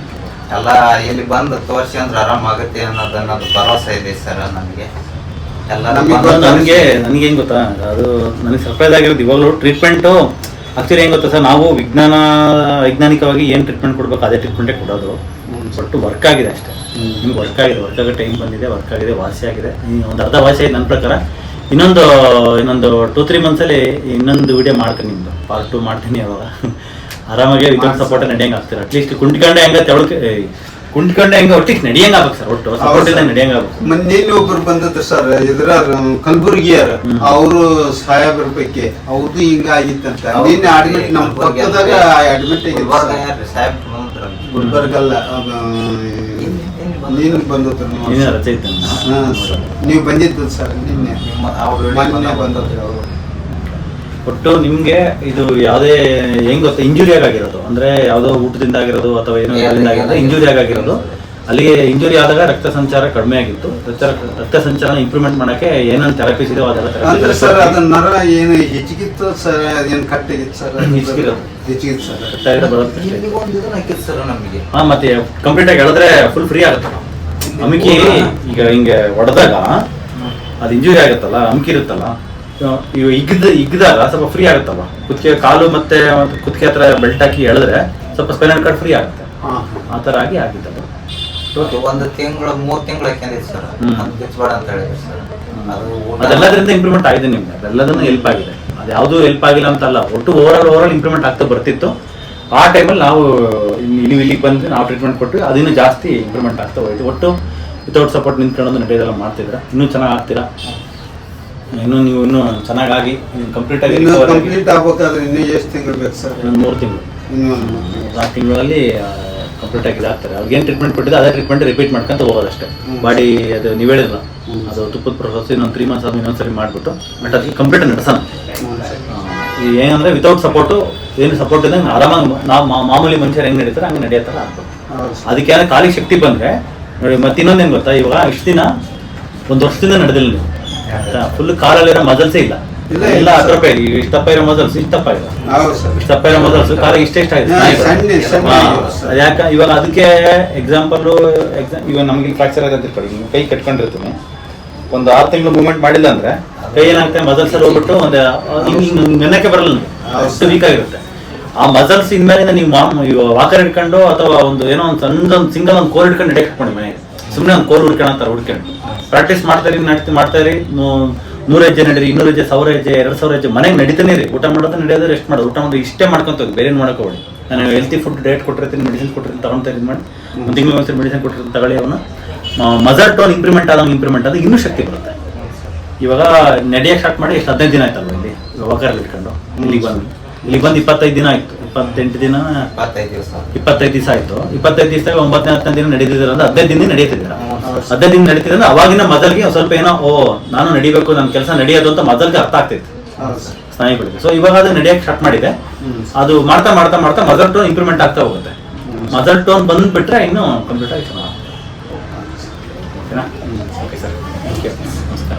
ಎಲ್ಲ ಇಲ್ಲಿ ಬಂದು ತೋರಿಸಿ ಅಂದ್ರೆ ಆರಾಮಾಗುತ್ತೆ ಅನ್ನೋದು ಭರವಸೆ ಇದೆ ಸರ್ ನನಗೆ. ನನಗೆ ಹೆಂಗ್ ಗೊತ್ತಾ, ಅದು ನನಗೆ ಸರ್ಪ್ರೈಸ್ ಆಗಿರೋದು ಇವಾಗಲೂ ಟ್ರೀಟ್ಮೆಂಟು. ಆಕ್ಚುಲಿ ಹೆಂಗ್ ಗೊತ್ತಾ ಸರ್, ನಾವು ವೈಜ್ಞಾನಿಕವಾಗಿ ಏನು ಟ್ರೀಟ್ಮೆಂಟ್ ಕೊಡ್ಬೇಕು ಅದೇ ಟ್ರೀಟ್ಮೆಂಟೇ ಕೊಡೋದು. ಬಟ್ ವರ್ಕ್ ಆಗಿದೆ ಅಷ್ಟೇ. ನಿಮ್ಗೆ ವರ್ಕ್ ಆಗೋ ಟೈಮ್ ಬಂದಿದೆ, ವರ್ಕ್ ಆಗಿದೆ, ವಾಸಿ ಆಗಿದೆ. ಒಂದು ಅರ್ಧ ವಾಸಿ ಆಗಿದೆ ನನ್ನ ಪ್ರಕಾರ. ಇನ್ನೊಂದು 2-3 ಮಂತ್ಸಲ್ಲಿ ಇನ್ನೊಂದು ವಿಡಿಯೋ ಮಾಡ್ತೀನಿ, ನಿಮ್ದು ಪಾರ್ಟ್ 2 ಮಾಡ್ತೀನಿ. ಅವಾಗ ಆರಾಮಾಗಿ ವಿತೌಟ್ ಸಪೋರ್ಟ್ ನಡೆಯಂಗೆ ಆಗ್ತೀರ. ಅಟ್ಲೀಸ್ಟ್ ಕುಂಟ್ಕೊಂಡೆ ಒಟ್ಟಿಗೆ ನಡೆಯಂಗ ಆಗ್ಬೇಕು ಸರ್. ಒಟ್ಟು ಸಪೋರ್ಟ್ ಇಂದ ನಡೆಯಂಗ ಆಗ್ಬೇಕು. ಮೊನ್ನೆ ಒಬ್ರು ಬಂದದ್ದು ಸರ್, ಇದ್ರ ಕಲಬುರ್ಗಿಯರ್, ಅವರು ಸಾಹೇಬ್ರ ಬಗ್ಗೆ ಅವ್ರದ್ದು ಹಿಂಗ ಆಗಿತ್ತಂತ. ನಿನ್ನೆ ಅಡ್ಮಿಟ್ ನಮ್ಮ ಪಕ್ಕದಾಗ ಅಡ್ಮಿಟ್ ಗುಲ್ಬರ್ಗಲ್ಲ, ನೀನು ಬಂದದ್ರು. ರಜೆ ಇತ್ತು, ನೀವು ಬಂದಿದ್ದು ಸರ್ ನಿನ್ನೆ. ಮೊನ್ನೆ ಬಂದದ್ರು ಅವರು. ಒಟ್ಟು ನಿಮ್ಗೆ ಇದು ಯಾವುದೇ ಹೆಂಗ್ ಗೊತ್ತಾ, ಇಂಜುರಿ ಆಗಿರೋದು ಅಂದ್ರೆ ಯಾವುದೋ ಊಟದಿಂದ ಆಗಿರೋದು ಅಥವಾ ಏನೋ ಆಗಿರೋದು, ಇಂಜುರಿ ಆಗಿರೋದು. ಅಲ್ಲಿಗೆ ಇಂಜುರಿ ಆದಾಗ ರಕ್ತ ಸಂಚಾರ ಕಡಿಮೆ ಆಗಿತ್ತು. ರಕ್ತ ಸಂಚಾರ ಇಂಪ್ರೂವ್ಮೆಂಟ್ ಮಾಡಕ್ಕೆ ಏನೇನು ಥೆರಪೀಸ್ ಇದೆ ಅದೆಲ್ಲ ಸರ್. ಅದ ನರ ಏನು ಹೆಚ್ಚಿಗಿತ್ತು ಸರ್, ಅದೇನು ಕಟ್ಟಿಗಿತ್ತು ಸರ್? ಹೆಚ್ಚಿಗಿತ್ತು ಸರ್ ನಮಗೆ. ಹಾ, ಮತ್ತೆ ಕಂಪ್ಲೀಟ್ ಆಗಿ ಹೇಳಿದ್ರೆ ಫುಲ್ ಫ್ರೀ ಆಗುತ್ತೆ. ಅಮಿಕಿ ಈಗ ಹಿಂಗೆ ಹೊಡೆದಾಗ ಅದು ಇಂಜುರಿ ಆಗುತ್ತಲ್ಲ, ಅಮಿಕಿ ಇರುತ್ತಲ್ಲ, ಇವು ಇಗ್ದಾಗ ಸ್ವಲ್ಪ ಫ್ರೀ ಆಗುತ್ತಲ್ಲ. ಕುತ್ತಿಗೆ ಕಾಲು ಮತ್ತೆ ಕುತ್ತಿಗೆ ಹತ್ರ ಬೆಲ್ಟ್ ಹಾಕಿ ಎಳೆದ್ರೆ ಸ್ವಲ್ಪ ಸ್ಪೈನಲ್ ಕಾರ್ಡ್ ಫ್ರೀ ಆಗುತ್ತೆ. ಆ ಥರ ಆಗಿದ್ದಲ್ಲ. 1 ತಿಂಗಳು 3 ತಿಂಗಳು ಹಾಕೊಂಡಿದ್ದು ಸರ್. ಬಿಚ್ಚಬೇಡ ಅಂತ ಹೇಳಿದ್ರು ಸರ್. ಅದೆಲ್ಲದರಿಂದ ಇಂಪ್ರೂವ್ಮೆಂಟ್ ಆಗಿದೆ ನಿಮ್ಗೆ. ಅದೆಲ್ಲದನ್ನು ಹೆಲ್ಪ್ ಆಗಿದೆ. ಅದು ಯಾವುದು ಹೆಲ್ಪ್ ಆಗಿಲ್ಲ ಅಂತಲ್ಲ, ಒಟ್ಟು ಓವರಾಲ್ ಇಂಪ್ರೂವ್ಮೆಂಟ್ ಆಗ್ತಾ ಬರ್ತಿತ್ತು. ಆ ಟೈಮಲ್ಲಿ ನಾವು ಇಲ್ಲಿಗೆ ಬಂದು ನಾವು ಟ್ರೀಟ್ಮೆಂಟ್ ಕೊಟ್ಟು ಅದನ್ನು ಜಾಸ್ತಿ ಇಂಪ್ರೂವ್ಮೆಂಟ್ ಆಗ್ತಾ ಹೋಯ್ತು. ಒಟ್ಟು ವಿತೌಟ್ ಸಪೋರ್ಟ್ ನಿಂತ್ಕೊಳ್ಳೋದು ನಡೆಯೋದೆಲ್ಲ ಮಾಡ್ತಿದ್ರ. ಇನ್ನೂ ಚೆನ್ನಾಗಿ ಆಗ್ತೀರಾ. ನೀವು ಇನ್ನೂ ಚೆನ್ನಾಗಿ ಕಂಪ್ಲೀಟ್ ಆಗ್ಬೇಕಾದ್ರೆ ಇನ್ನೂ ಎಷ್ಟು ತಿಂಗಳು ಬೇಕು ಸರ್? 3 ತಿಂಗಳು. 4 ತಿಂಗಳಲ್ಲಿ ಕಂಪ್ಲೀಟ್ ಆಗಿ ಇದಾಗ್ತಾರೆ. ಅವ್ರಿಗೆ ಏನು ಟ್ರೀಟ್ಮೆಂಟ್ ಕೊಟ್ಟಿದೆ ಅದೇ ಟ್ರೀಟ್ಮೆಂಟ್ ರಿಪೀಟ್ ಮಾಡ್ಕೊಂತ ಹೋಗೋದಷ್ಟೇ. ಬಾಡಿ ಅದು ನೀವು ಹೇಳಿಲ್ಲ, ಅದು ತುಪ್ಪದ ಪ್ರೊಸೆಸ್ ಇನ್ನೊಂದು 3 ಮಂತ್ಸ್ ಆದ್ಮೇಲೆ ಇನ್ನೊಂದ್ಸರಿ ಮಾಡಿಬಿಟ್ಟು ಬಟ್ ಅದಕ್ಕೆ ಕಂಪ್ಲೀಟ್ ನಡೆಸೋಣ. ಏನಂದ್ರೆ ವಿತೌಟ್ ಸಪೋರ್ಟು, ಏನು ಸಪೋರ್ಟ್ ಇದೆ ಆರಾಮಾಗಿ ನಾವು ಮಾಮೂಲಿ ಮನುಷ್ಯರು ಹೆಂಗೆ ನಡೀತಾರೆ ಹಂಗೆ ನಡೆಯತ್ತರ ಆಗ್ಬೇಕು. ಅದಕ್ಕೆ ಏನಾದ್ರು ಖಾಲಿ ಶಕ್ತಿ ಬಂದರೆ ನೋಡಿ. ಮತ್ತೆ ಇನ್ನೊಂದೇನು ಗೊತ್ತಾ, ಇವಾಗ ಇಷ್ಟು ದಿನ 1 ವರ್ಷದಿಂದ ನಡೆದಿಲ್ಲ ನೀವು. ಫುಲ್ ಕಾಲಲ್ಲಿರೋ ಮಜಲ್ಸೇ ಇಲ್ಲ. ಎಲ್ಲ ಅದ್ರಪ್ಪ ಇಷ್ಟಪ್ಪ ಇರೋ ಮಜಲ್ಸ್, ಇಷ್ಟಪ್ಪ ಇರೋ ಮಜಲ್ಸ್ ಕಾಲಿಗೆ ಇಷ್ಟ ಯಾಕ ಇವಾಗ ಅದಕ್ಕೆ ಎಕ್ಸಾಂಪಲ್ ಇವಾಗ ನಮ್ಗೆ ಫ್ರಾಕ್ಚರ್ ಆಗುತ್ತೆ ತಿಳ್ಕೊಳ್ಳಿ. ನೀವು ಕೈ ಕಟ್ಕೊಂಡಿರ್ತೀನಿ, ಒಂದು 6 ತಿಂಗಳು ಮೂವ್ಮೆಂಟ್ ಮಾಡಿಲ್ಲ ಅಂದ್ರೆ ಕೈ ಏನಾಗ್ತದೆ, ಮಜಲ್ಸ್ ಅಲ್ಲಿ ಹೋಗ್ಬಿಟ್ಟು ಒಂದು ನೆನಕ್ಕೆ ಬರಲ್ಲ, ಅಷ್ಟು ವೀಕ್ ಆಗಿರುತ್ತೆ. ಆ ಮಜಲ್ಸ್ ಇನ್ಮೇಲಿಂದ ನೀವು ವಾಕರ್ ಹಿಡ್ಕೊಂಡು ಅಥವಾ ಒಂದು ಏನೋ ಒಂದು ಸಣ್ಣ ಸಿಂಗಲ್ ಒಂದು ಕೋಲ್ ಹಿಡ್ಕೊಂಡು ನಡೆಯಕ್ಕೆ ಹಾಕೊಂಡು ಮನೆಗೆ ಸುಮ್ಮನೆ ಒಂದು ಕೋಲ್ ಹುಡ್ಕೊಂಡು ಹುಡ್ಕೊಂಡು ಪ್ರಾಕ್ಟೀಸ್ ಮಾಡ್ತಾ ಇರಿ. 100 ಹೆಜ್ಜೆ ನಡೀರಿ, 200 ಹೆಜ್ಜೆ, 1000 ಹೆಜ್ಜೆ, 2000 ಹೆಜ್ಜೆ ಮನೆಗೆ ನಡೀತಾನೆ ರೀ. ಊಟ ಮಾಡೋದು ನಡೆಯೋದು, ರೆಸ್ಟ್ ಮಾಡೋದು, ಊಟ ಮಾಡೋದು ಇಷ್ಟೇ ಮಾಡ್ಕೊಂತ ಹೋಗಿ, ಬೇರೆ ಏನು ಮಾಡ್ಕೋಬೇಡಿ. ನಾನು ಹೆಲ್ತಿ ಫುಡ್ ಡಯಟ್ ಕೊಟ್ಟಿರ್ತೀನಿ, ಮೆಡಿಸಿನ್ ಕೊಟ್ಟಿರ್ತೀನಿ, ತಗೊಂತ ಇದು ಮಾಡಿ 1 ತಿಂಗಳು ಒಂದ್ಸರಿ ಮೆಡಿಸಿನ್ ಕೊಟ್ಟಿರ್ತೀನಿ, ತಗೊಳ್ಳಿ. ಅವನು ಮಜಲ್ ಟೋನ್ ಇಂಪ್ರೂವ್ಮೆಂಟ್ ಆದಾಗ ಇನ್ನೂ ಶಕ್ತಿ ಬರುತ್ತೆ. ಇವಾಗ ನಡೆಯಕ್ಕೆ ಸ್ಟಾರ್ಟ್ ಮಾಡಿ ಎಷ್ಟು 15 ದಿನ ಆಯ್ತಲ್ವ ಇಲ್ಲಿ ವಾಕರಲ್ಲಿ ಇಟ್ಕೊಂಡು ಇಲ್ಲಿಗೆ ಬಂದು 25 ದಿನ ಆಯ್ತು. 28 ದಿನ 25 ದಿವಸ ಆಯ್ತು. 25 ದಿವಸ 9ನೇ 10ನೇ ದಿನ ನಡೀತಿದ್ದೀರ ಅಂದ್ರೆ 15 ದಿನ ನಡೆಯುತ್ತಿದ್ದೀರಾ. ಹದಿನೈದು ದಿನ ನಡೀತಿದೆ ಅಂದ್ರೆ ಅವಾಗಿನ ಮಜಲ್ಗೆ ಒಂದ್ ಸ್ವಲ್ಪ ಏನೋ ನಾನು ನಡಿಬೇಕು, ನನ್ನ ಕೆಲಸ ನಡೆಯೋದು ಅಂತ ಮಜಲ್ಗೆ ಅರ್ಥ ಆಗ್ತೈತೆ ಸ್ನಾಯುಗಳಿಗೆ. ಸೊ ಇವಾಗ ಅದು ನಡೆಯಕ್ಕೆ ಸ್ಟಾರ್ಟ್ ಮಾಡಿದೆ. ಅದು ಮಾಡ್ತಾ ಮಾಡ್ತಾ ಮಾಡ್ತಾ ಮದರ್ ಟೋನ್ ಇಂಪ್ರೂವ್ಮೆಂಟ್ ಆಗ್ತಾ ಹೋಗುತ್ತೆ. ಮದರ್ ಟೋನ್ ಬಂದ್ಬಿಟ್ರೆ ಇನ್ನು ಕಂಪ್ಲೀಟ್ ಆಗಿ ಚೆನ್ನಾಗಿ. ಓಕೆನಾ? ಓಕೆ ಸರ್, ಥ್ಯಾಂಕ್ ಯು, ನಮಸ್ಕಾರ.